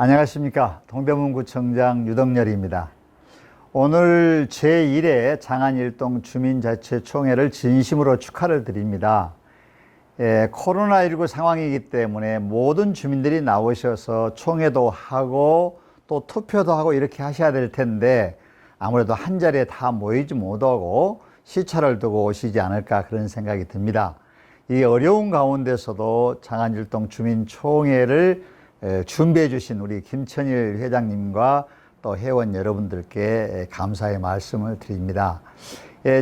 안녕하십니까. 동대문구청장 유덕열입니다. 오늘 제1회 장안일동 주민자치총회를 진심으로 축하를 드립니다. 코로나19 상황이기 때문에 모든 주민들이 나오셔서 총회도 하고 또 투표도 하고 이렇게 하셔야 될 텐데 아무래도 한 자리에 다 모이지 못하고 시차를 두고 오시지 않을까 그런 생각이 듭니다. 이 어려운 가운데서도 장안일동 주민총회를 준비해 주신 우리 김천일 회장님과 또 회원 여러분들께 감사의 말씀을 드립니다.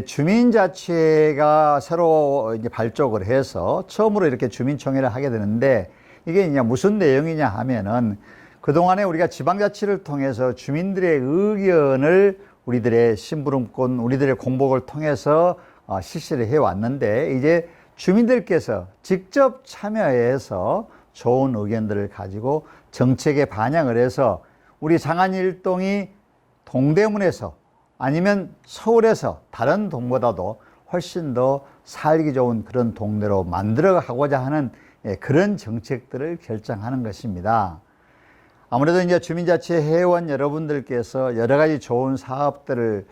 주민자치회가 새로 이제 발족을 해서 처음으로 이렇게 주민총회를 하게 되는데 이게 이제 무슨 내용이냐 하면은 그동안에 우리가 지방자치를 통해서 주민들의 의견을 우리들의 심부름꾼, 우리들의 공복을 통해서 실시를 해왔는데 이제 주민들께서 직접 참여해서 좋은 의견들을 가지고 정책에 반영을 해서 우리 장안일동이 동대문에서 아니면 서울에서 다른 동보다도 훨씬 더 살기 좋은 그런 동네로 만들어 가고자 하는 그런 정책들을 결정하는 것입니다. 아무래도 이제 주민자치 회원 여러분들께서 여러 가지 좋은 사업들을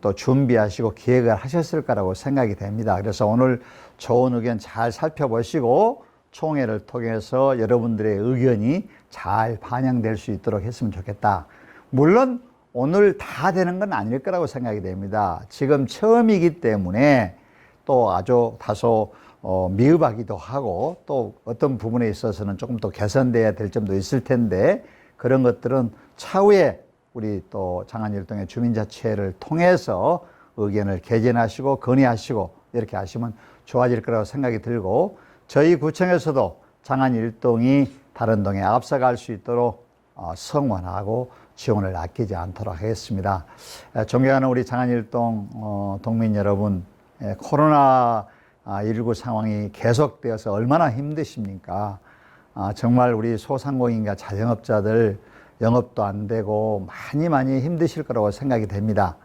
또 준비하시고 기획을 하셨을 거라고 생각이 됩니다. 그래서 오늘 좋은 의견 잘 살펴보시고 총회를 통해서 여러분들의 의견이 잘 반영될 수 있도록 했으면 좋겠다. 물론 오늘 다 되는 건 아닐 거라고 생각이 됩니다. 지금 처음이기 때문에 또 아주 다소 미흡하기도 하고 또 어떤 부분에 있어서는 조금 더 개선돼야 될 점도 있을 텐데 그런 것들은 차후에 우리 또 장안일동의 주민자치회를 통해서 의견을 개진하시고 건의하시고 이렇게 하시면 좋아질 거라고 생각이 들고 저희 구청에서도 장안일동이 다른 동에 앞서갈 수 있도록 성원하고 지원을 아끼지 않도록 하겠습니다. 존경하는 우리 장안일동 동민 여러분, 코로나19 상황이 계속되어서 얼마나 힘드십니까? 정말 우리 소상공인과 자영업자들 영업도 안 되고 많이 힘드실 거라고 생각이 됩니다.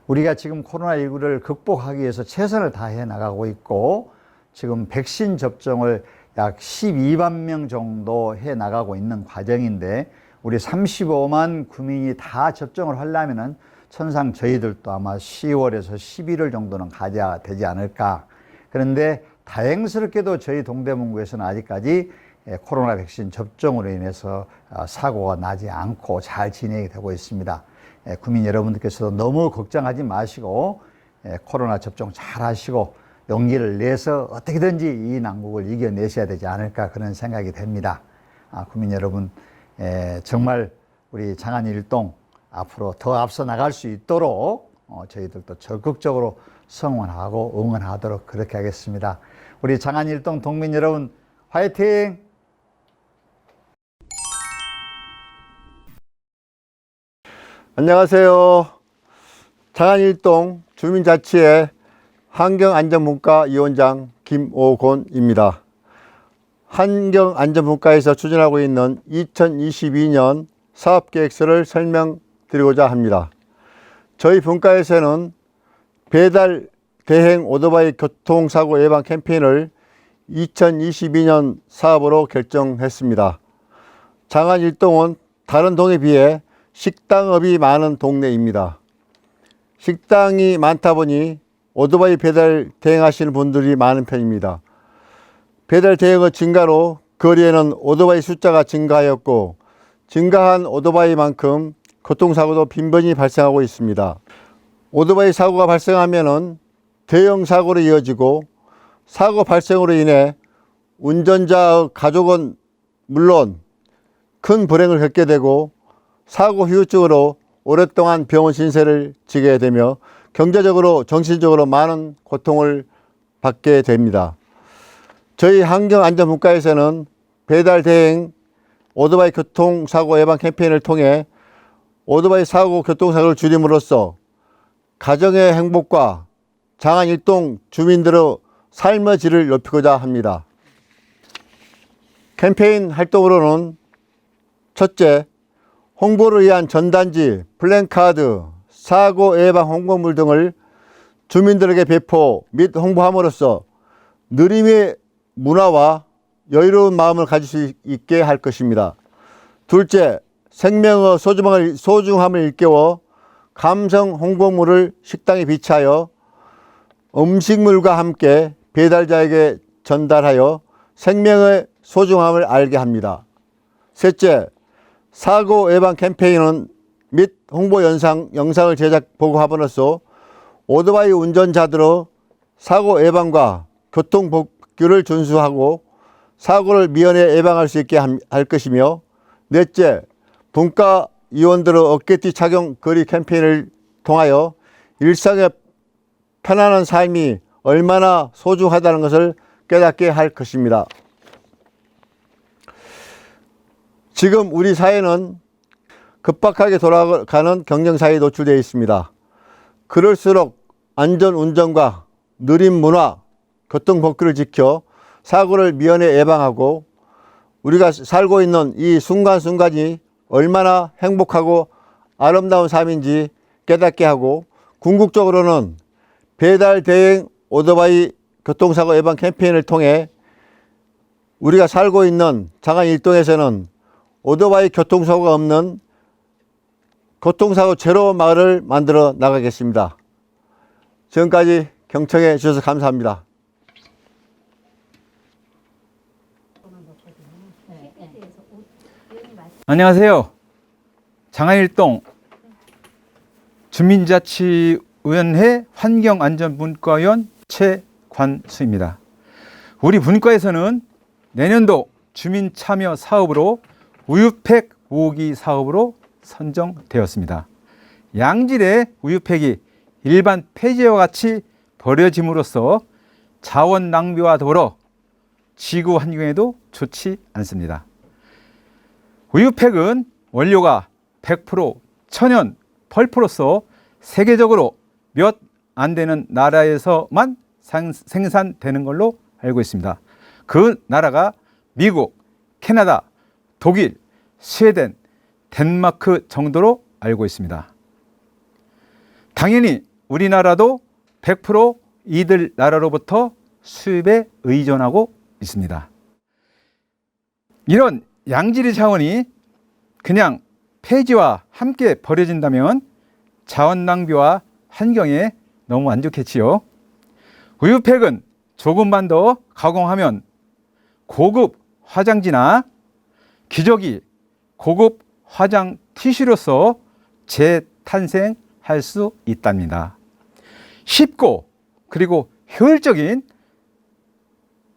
우리가 지금 코로나19를 극복하기 위해서 최선을 다해 나가고 있고 지금 백신 접종을 약 12만 명 정도 해 나가고 있는 과정인데 우리 35만 구민이 다 접종을 하려면은 천상 저희들도 아마 10월에서 11월 정도는 가져야 되지 않을까. 그런데 다행스럽게도 저희 동대문구에서는 아직까지 코로나 백신 접종으로 인해서 사고가 나지 않고 잘 진행이 되고 있습니다. 구민 여러분들께서도 너무 걱정하지 마시고 코로나 접종 잘 하시고 용기를 내서 어떻게든지 이 난국을 이겨내셔야 되지 않을까 그런 생각이 됩니다. 구민 여러분, 정말 우리 장안일동 앞으로 더 앞서 나갈 수 있도록 저희들도 적극적으로 성원하고 응원하도록 그렇게 하겠습니다. 우리 장안일동 동민 여러분, 화이팅! 안녕하세요. 장안일동 주민자치회 환경안전분과 위원장 김오곤입니다. 환경안전분과에서 추진하고 있는 2022년 사업계획서를 설명드리고자 합니다. 저희 분과에서는 배달 대행 오토바이 교통사고 예방 캠페인을 2022년 사업으로 결정했습니다. 장안일동은 다른 동에 비해 식당업이 많은 동네입니다. 식당이 많다 보니 오토바이 배달 대행하시는 분들이 많은 편입니다. 배달 대행의 증가로 거리에는 오토바이 숫자가 증가하였고 증가한 오토바이만큼 교통사고도 빈번히 발생하고 있습니다. 오토바이 사고가 발생하면 대형 사고로 이어지고 사고 발생으로 인해 운전자의 가족은 물론 큰 불행을 겪게 되고 사고 후유증으로 오랫동안 병원 신세를 지게 되며 경제적으로 정신적으로 많은 고통을 받게 됩니다. 저희 환경안전분과에서는 배달 대행 오토바이 교통사고 예방 캠페인을 통해 오토바이 사고 교통사고를 줄임으로써 가정의 행복과 장안일동 주민들의 삶의 질을 높이고자 합니다. 캠페인 활동으로는 첫째, 홍보를 위한 전단지, 플랜카드, 사고 예방 홍보물 등을 주민들에게 배포 및 홍보함으로써 느림의 문화와 여유로운 마음을 가질 수 있게 할 것입니다. 둘째, 생명의 소중함을 일깨워 감성 홍보물을 식당에 비치하여 음식물과 함께 배달자에게 전달하여 생명의 소중함을 알게 합니다. 셋째, 사고 예방 캠페인 및 홍보 영상을 제작 보고함으로써 오토바이 운전자들의 사고 예방과 교통 법규를 준수하고 사고를 미연에 예방할 수 있게 할 것이며, 넷째, 분과위원들의 어깨띠 착용 거리 캠페인을 통하여 일상의 편안한 삶이 얼마나 소중하다는 것을 깨닫게 할 것입니다. 지금 우리 사회는 급박하게 돌아가는 경쟁사회에 노출되어 있습니다. 그럴수록 안전운전과 느린 문화, 교통법규를 지켜 사고를 미연에 예방하고 우리가 살고 있는 이 순간순간이 얼마나 행복하고 아름다운 삶인지 깨닫게 하고, 궁극적으로는 배달 대행 오토바이 교통사고 예방 캠페인을 통해 우리가 살고 있는 장안 일동에서는 오토바이 교통사고가 없는 교통사고 제로 마을을 만들어 나가겠습니다. 지금까지 경청해 주셔서 감사합니다. 안녕하세요. 장안일동 주민자치위원회 환경안전분과위원 최관수입니다. 우리 분과에서는 내년도 주민참여 사업으로 우유팩 모으기 사업으로 선정되었습니다. 양질의 우유팩이 일반 폐지와 같이 버려짐으로써 자원 낭비와 더불어 지구 환경에도 좋지 않습니다. 우유팩은 원료가 100% 천연 펄프로서 세계적으로 몇 안 되는 나라에서만 생산되는 걸로 알고 있습니다. 그 나라가 미국, 캐나다, 독일, 스웨덴, 덴마크 정도로 알고 있습니다. 당연히 우리나라도 100% 이들 나라로부터 수입에 의존하고 있습니다. 이런 양질의 자원이 그냥 폐지와 함께 버려진다면 자원 낭비와 환경에 너무 안 좋겠지요. 우유팩은 조금만 더 가공하면 고급 화장지나 기저귀, 고급 화장 티슈로서 재탄생할 수 있답니다. 쉽고 그리고 효율적인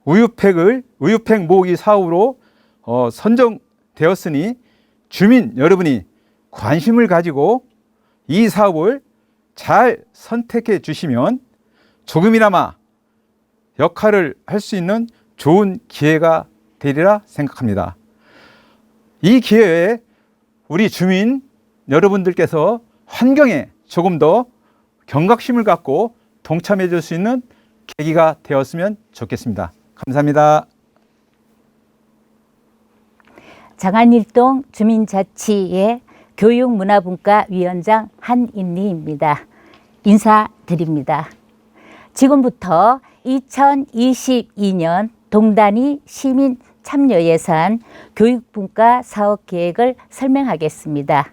우유팩 모으기 사업으로 선정되었으니 주민 여러분이 관심을 가지고 이 사업을 잘 선택해 주시면 조금이나마 역할을 할 수 있는 좋은 기회가 되리라 생각합니다. 이 기회에 우리 주민 여러분들께서 환경에 조금 더 경각심을 갖고 동참해 줄 수 있는 계기가 되었으면 좋겠습니다. 감사합니다. 장안일동 주민자치의 교육문화분과위원장 한인리입니다. 인사드립니다. 지금부터 2022년 동단위 시민 참여 예산 교육분과 사업 계획을 설명하겠습니다.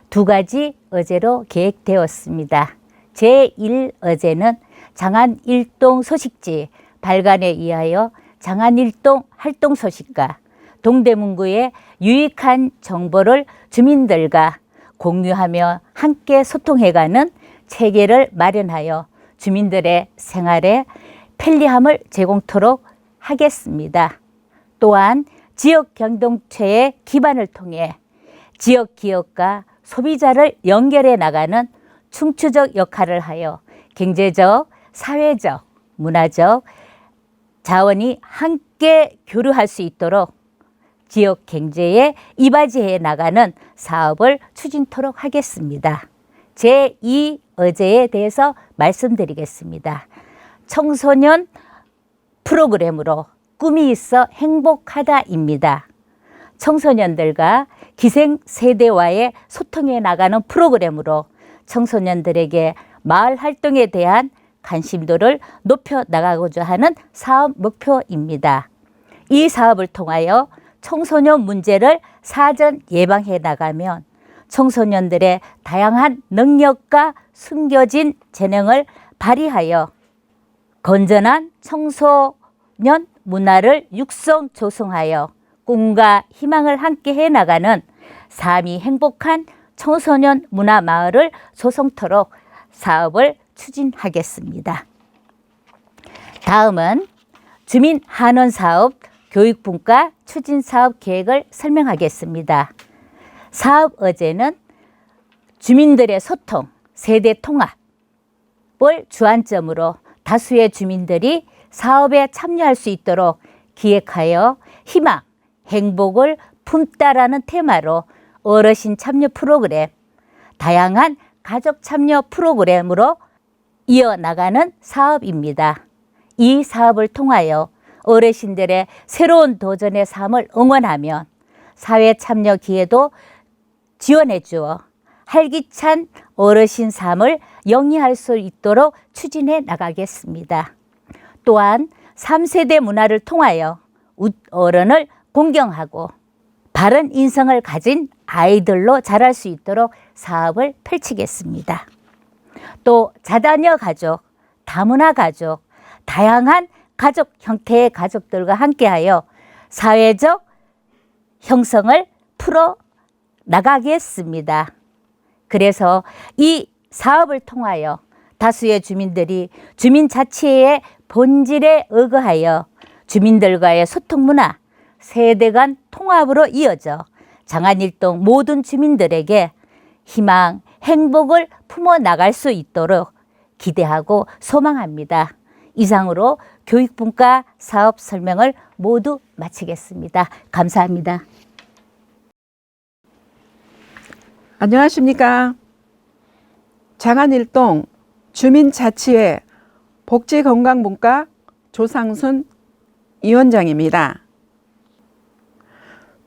두 가지 어제로 계획되었습니다. 제1어제는 장안일동 소식지 발간에 의하여 장안일동 활동 소식과 동대문구의 유익한 정보를 주민들과 공유하며 함께 소통해가는 체계를 마련하여 주민들의 생활에 편리함을 제공토록 하겠습니다. 또한 지역 공동체의 기반을 통해 지역 기업과 소비자를 연결해 나가는 충추적 역할을 하여 경제적, 사회적, 문화적 자원이 함께 교류할 수 있도록 지역 경제에 이바지해 나가는 사업을 추진토록 하겠습니다. 제2어제에 대해서 말씀드리겠습니다. 청소년 프로그램으로 꿈이 있어 행복하다입니다. 청소년들과 기생세대와의 소통해 나가는 프로그램으로 청소년들에게 마을 활동에 대한 관심도를 높여 나가고자 하는 사업 목표입니다. 이 사업을 통하여 청소년 문제를 사전 예방해 나가면 청소년들의 다양한 능력과 숨겨진 재능을 발휘하여 건전한 청소년 문화를 육성 조성하여 꿈과 희망을 함께 해나가는 삶이 행복한 청소년 문화 마을을 조성토록 사업을 추진하겠습니다. 다음은 주민 한원 사업 교육분과 추진 사업 계획을 설명하겠습니다. 사업 의제는 주민들의 소통, 세대 통합을 주안점으로 다수의 주민들이 사업에 참여할 수 있도록 기획하여 희망, 행복을 품다라는 테마로 어르신 참여 프로그램, 다양한 가족 참여 프로그램으로 이어나가는 사업입니다. 이 사업을 통하여 어르신들의 새로운 도전의 삶을 응원하면 사회 참여 기회도 지원해 주어 활기찬 어르신 삶을 영위할 수 있도록 추진해 나가겠습니다. 또한 3세대 문화를 통하여 어른을 공경하고 바른 인성을 가진 아이들로 자랄 수 있도록 사업을 펼치겠습니다. 또 자다녀 가족, 다문화 가족, 다양한 가족 형태의 가족들과 함께하여 사회적 형성을 풀어 나가겠습니다. 그래서 이 사업을 통하여 다수의 주민들이 주민자치의 본질에 의거하여 주민들과의 소통 문화, 세대 간 통합으로 이어져 장안일동 모든 주민들에게 희망, 행복을 품어 나갈 수 있도록 기대하고 소망합니다. 이상으로 교육분과 사업 설명을 모두 마치겠습니다. 감사합니다. 안녕하십니까. 장안일동 주민자치회 복지건강분과 조상순 위원장입니다.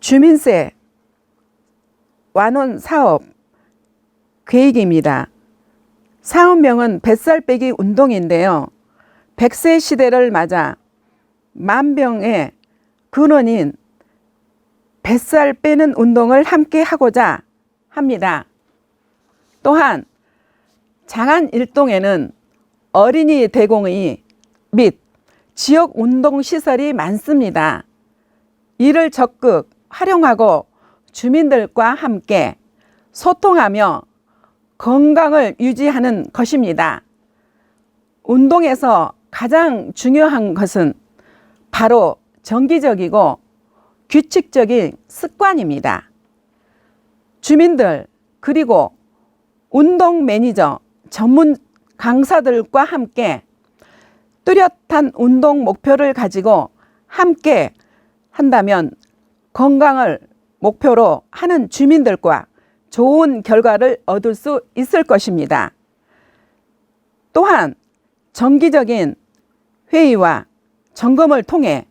주민세 완원 사업 계획입니다. 사업명은 뱃살 빼기 운동인데요. 100세 시대를 맞아 만병의 근원인 뱃살 빼는 운동을 함께 하고자 합니다. 또한 장안일동에는 어린이 대공의 및 지역 운동 시설이 많습니다. 이를 적극 활용하고 주민들과 함께 소통하며 건강을 유지하는 것입니다. 운동에서 가장 중요한 것은 바로 정기적이고 규칙적인 습관입니다. 주민들 그리고 운동 매니저 전문 강사들과 함께 뚜렷한 운동 목표를 가지고 함께 한다면 건강을 목표로 하는 주민들과 좋은 결과를 얻을 수 있을 것입니다. 또한 정기적인 회의와 점검을 통해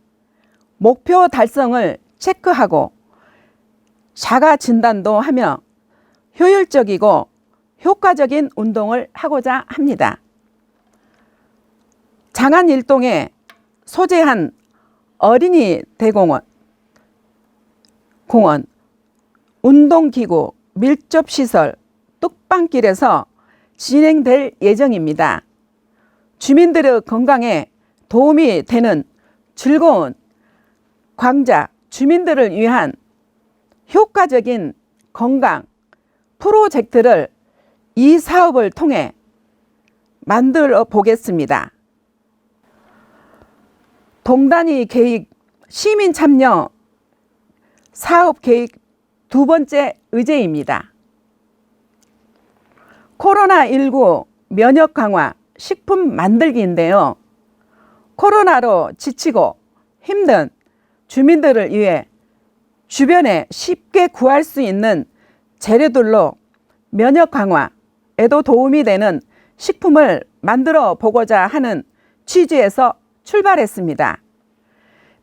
목표 달성을 체크하고 자가 진단도 하며 효율적이고 효과적인 운동을 하고자 합니다. 장안일동에 소재한 어린이 대공원, 운동기구, 밀접시설, 뚝방길에서 진행될 예정입니다. 주민들의 건강에 도움이 되는 즐거운 광자, 주민들을 위한 효과적인 건강 프로젝트를 이 사업을 통해 만들어 보겠습니다. 동단위 계획 시민 참여 사업 계획 두 번째 의제입니다. 코로나19 면역 강화 식품 만들기인데요. 코로나로 지치고 힘든 주민들을 위해 주변에 쉽게 구할 수 있는 재료들로 면역 강화에도 도움이 되는 식품을 만들어 보고자 하는 취지에서 출발했습니다.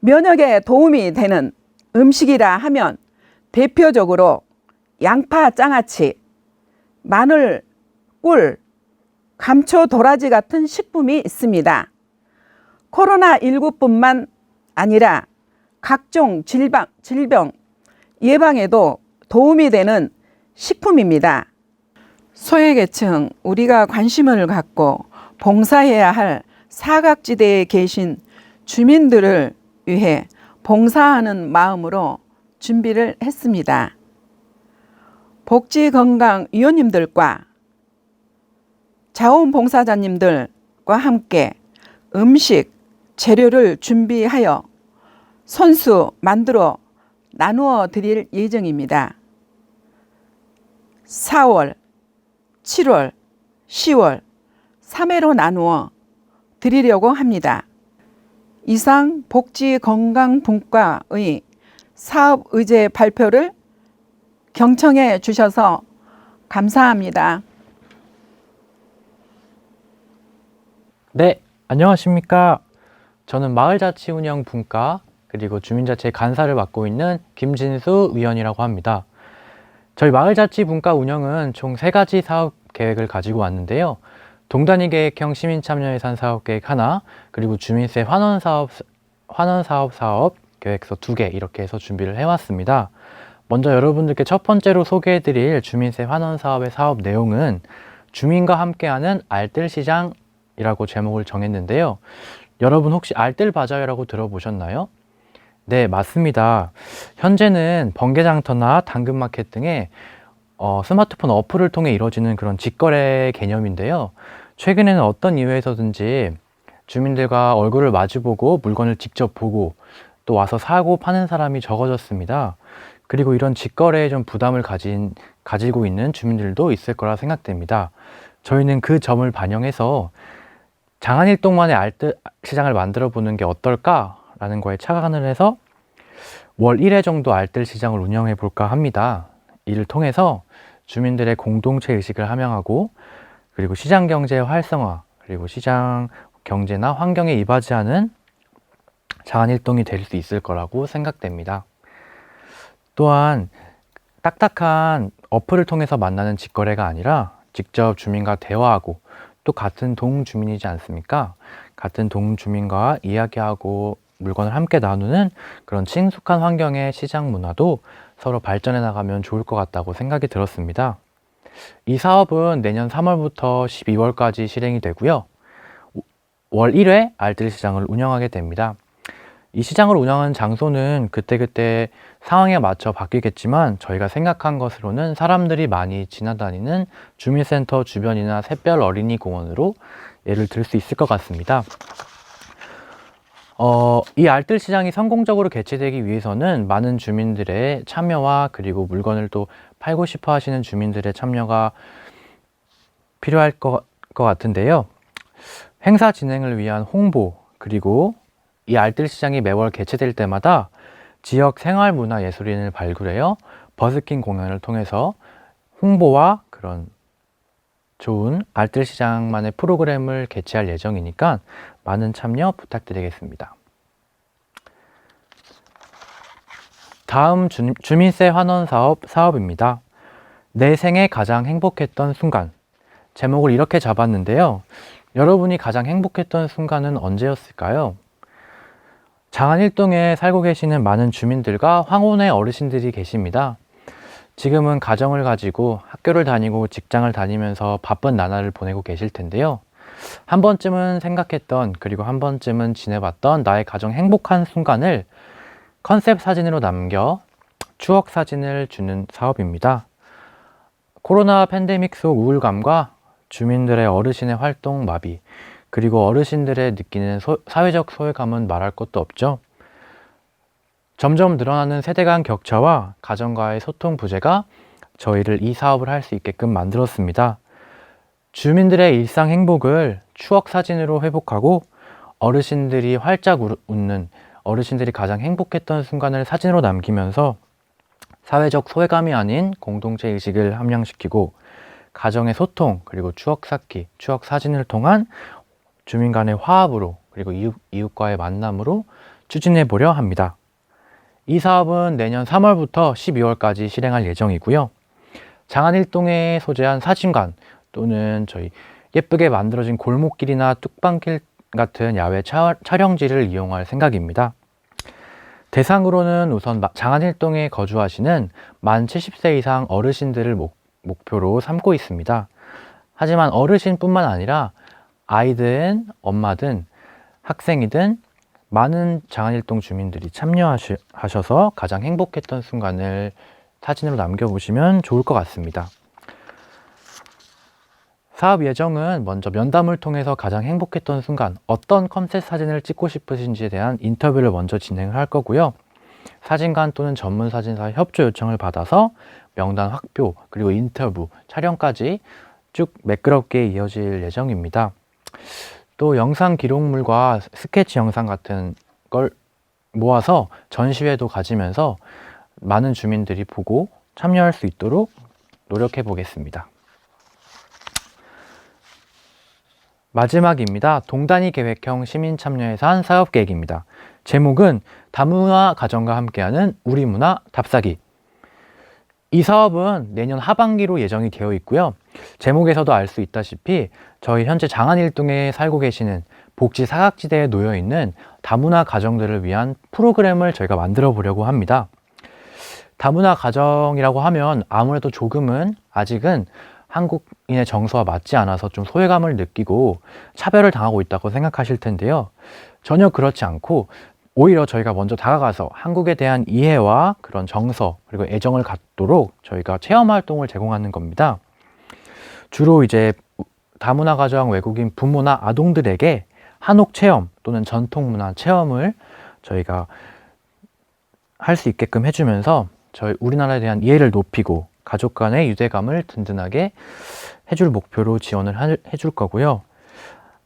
면역에 도움이 되는 음식이라 하면 대표적으로 양파 장아찌, 마늘, 꿀, 감초 도라지 같은 식품이 있습니다. 코로나19뿐만 아니라 각종 질병 예방에도 도움이 되는 식품입니다. 소외계층, 우리가 관심을 갖고 봉사해야 할 사각지대에 계신 주민들을 위해 봉사하는 마음으로 준비를 했습니다. 복지건강위원님들과 자원봉사자님들과 함께 음식, 재료를 준비하여 손수 만들어 나누어 드릴 예정입니다. 4월, 7월, 10월 3회로 나누어 드리려고 합니다. 이상 복지건강분과의 사업의제 발표를 경청해 주셔서 감사합니다. 네, 안녕하십니까. 저는 마을자치운영분과 그리고 주민자치 간사를 맡고 있는 김진수 위원이라고 합니다. 저희 마을자치분과 운영은 총 3가지 사업 계획을 가지고 왔는데요. 동단위 계획형 시민참여예산 사업계획 하나, 그리고 주민세 환원사업 계획서 2개 이렇게 해서 준비를 해왔습니다. 먼저 여러분들께 첫 번째로 소개해드릴 주민세 환원사업의 사업 내용은 주민과 함께하는 알뜰시장이라고 제목을 정했는데요. 여러분 혹시 알뜰바자회라고 들어보셨나요? 네, 맞습니다. 현재는 번개장터나 당근마켓 등의 스마트폰 어플을 통해 이루어지는 그런 직거래 개념인데요. 최근에는 어떤 이유에서든지 주민들과 얼굴을 마주보고 물건을 직접 보고 또 와서 사고 파는 사람이 적어졌습니다. 그리고 이런 직거래에 좀 부담을 가지고 있는 주민들도 있을 거라 생각됩니다. 저희는 그 점을 반영해서 장안일동만의 알뜰시장을 만들어 보는 게 어떨까라는 거에 착안을 해서 월 1회 정도 알뜰시장을 운영해 볼까 합니다. 이를 통해서 주민들의 공동체 의식을 함양하고 그리고 시장 경제의 활성화 그리고 시장 경제나 환경에 이바지하는 장안일동이 될 수 있을 거라고 생각됩니다. 또한 딱딱한 어플을 통해서 만나는 직거래가 아니라 직접 주민과 대화하고 또 같은 동주민이지 않습니까? 같은 동주민과 이야기하고 물건을 함께 나누는 그런 친숙한 환경의 시장 문화도 서로 발전해 나가면 좋을 것 같다고 생각이 들었습니다. 이 사업은 내년 3월부터 12월까지 실행이 되고요. 월 1회 알뜰시장을 운영하게 됩니다. 이 시장을 운영하는 장소는 그때그때 상황에 맞춰 바뀌겠지만 저희가 생각한 것으로는 사람들이 많이 지나다니는 주민센터 주변이나 샛별 어린이 공원으로 예를 들 수 있을 것 같습니다. 이 알뜰시장이 성공적으로 개최되기 위해서는 많은 주민들의 참여와 그리고 물건을 또 팔고 싶어 하시는 주민들의 참여가 필요할 것 같은데요. 행사 진행을 위한 홍보 그리고 이 알뜰시장이 매월 개최될 때마다 지역 생활문화예술인을 발굴해요. 버스킹 공연을 통해서 홍보와 그런 좋은 알뜰시장만의 프로그램을 개최할 예정이니까 많은 참여 부탁드리겠습니다. 다음 주민세 환원 사업입니다. 내 생에 가장 행복했던 순간. 제목을 이렇게 잡았는데요. 여러분이 가장 행복했던 순간은 언제였을까요? 장안일동에 살고 계시는 많은 주민들과 황혼의 어르신들이 계십니다. 지금은 가정을 가지고 학교를 다니고 직장을 다니면서 바쁜 나날을 보내고 계실 텐데요. 한 번쯤은 생각했던 그리고 한 번쯤은 지내봤던 나의 가장 행복한 순간을 컨셉 사진으로 남겨 추억 사진을 주는 사업입니다. 코로나 팬데믹 속 우울감과 주민들의 어르신의 활동 마비 그리고 어르신들의 느끼는 사회적 소외감은 말할 것도 없죠. 점점 늘어나는 세대 간 격차와 가정과의 소통 부재가 저희를 이 사업을 할 수 있게끔 만들었습니다. 주민들의 일상 행복을 추억 사진으로 회복하고 어르신들이 활짝 웃는 어르신들이 가장 행복했던 순간을 사진으로 남기면서 사회적 소외감이 아닌 공동체 의식을 함양시키고 가정의 소통 그리고 추억 쌓기, 추억 사진을 통한 주민 간의 화합으로 그리고 이웃과의 만남으로 추진해 보려 합니다. 이 사업은 내년 3월부터 12월까지 실행할 예정이고요. 장안일동에 소재한 사진관 또는 저희 예쁘게 만들어진 골목길이나 뚝방길 같은 야외 촬영지를 이용할 생각입니다. 대상으로는 우선 장안일동에 거주하시는 만 70세 이상 어르신들을 목표로 삼고 있습니다. 하지만 어르신뿐만 아니라 아이든 엄마든 학생이든 많은 장안일동 주민들이 참여하셔서 가장 행복했던 순간을 사진으로 남겨보시면 좋을 것 같습니다. 사업 예정은 먼저 면담을 통해서 가장 행복했던 순간, 어떤 컨셉 사진을 찍고 싶으신지에 대한 인터뷰를 먼저 진행을 할 거고요. 사진관 또는 전문 사진사의 협조 요청을 받아서 명단 확보, 그리고 인터뷰, 촬영까지 쭉 매끄럽게 이어질 예정입니다. 또 영상 기록물과 스케치 영상 같은 걸 모아서 전시회도 가지면서 많은 주민들이 보고 참여할 수 있도록 노력해 보겠습니다. 마지막입니다. 동단위 계획형 시민 참여에서 한 사업 계획입니다. 제목은 다문화 가정과 함께하는 우리 문화 답사기. 이 사업은 내년 하반기로 예정이 되어 있고요. 제목에서도 알 수 있다시피 저희 현재 장안일동에 살고 계시는 복지 사각지대에 놓여 있는 다문화 가정들을 위한 프로그램을 저희가 만들어 보려고 합니다. 다문화 가정이라고 하면 아무래도 조금은 아직은 한국인의 정서와 맞지 않아서 좀 소외감을 느끼고 차별을 당하고 있다고 생각하실 텐데요. 전혀 그렇지 않고 오히려 저희가 먼저 다가가서 한국에 대한 이해와 그런 정서 그리고 애정을 갖도록 저희가 체험 활동을 제공하는 겁니다. 주로 이제 다문화 가정 외국인 부모나 아동들에게 한옥 체험 또는 전통 문화 체험을 저희가 할 수 있게끔 해주면서 저희 우리나라에 대한 이해를 높이고 가족 간의 유대감을 든든하게 해줄 목표로 지원을 해줄 거고요.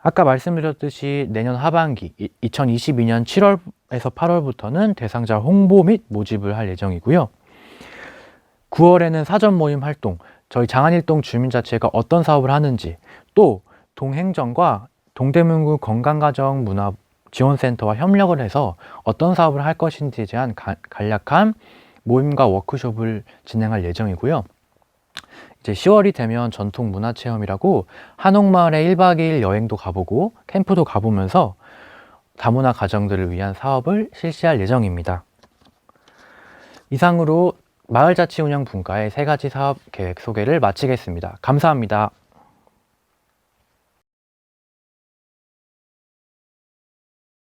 아까 말씀드렸듯이 내년 하반기 2022년 7월에서 8월부터는 대상자 홍보 및 모집을 할 예정이고요. 9월에는 사전 모임 활동, 저희 장안일동 주민자치회가 어떤 사업을 하는지, 또 동행정과 동대문구 건강가정 문화 지원센터와 협력을 해서 어떤 사업을 할 것인지에 대한 간략한 모임과 워크숍을 진행할 예정이고요. 이제 10월이 되면 전통 문화 체험이라고 한옥마을에 1박 2일 여행도 가보고 캠프도 가보면서 다문화 가정들을 위한 사업을 실시할 예정입니다. 이상으로 마을자치운영 분과의 3가지 사업 계획 소개를 마치겠습니다. 감사합니다.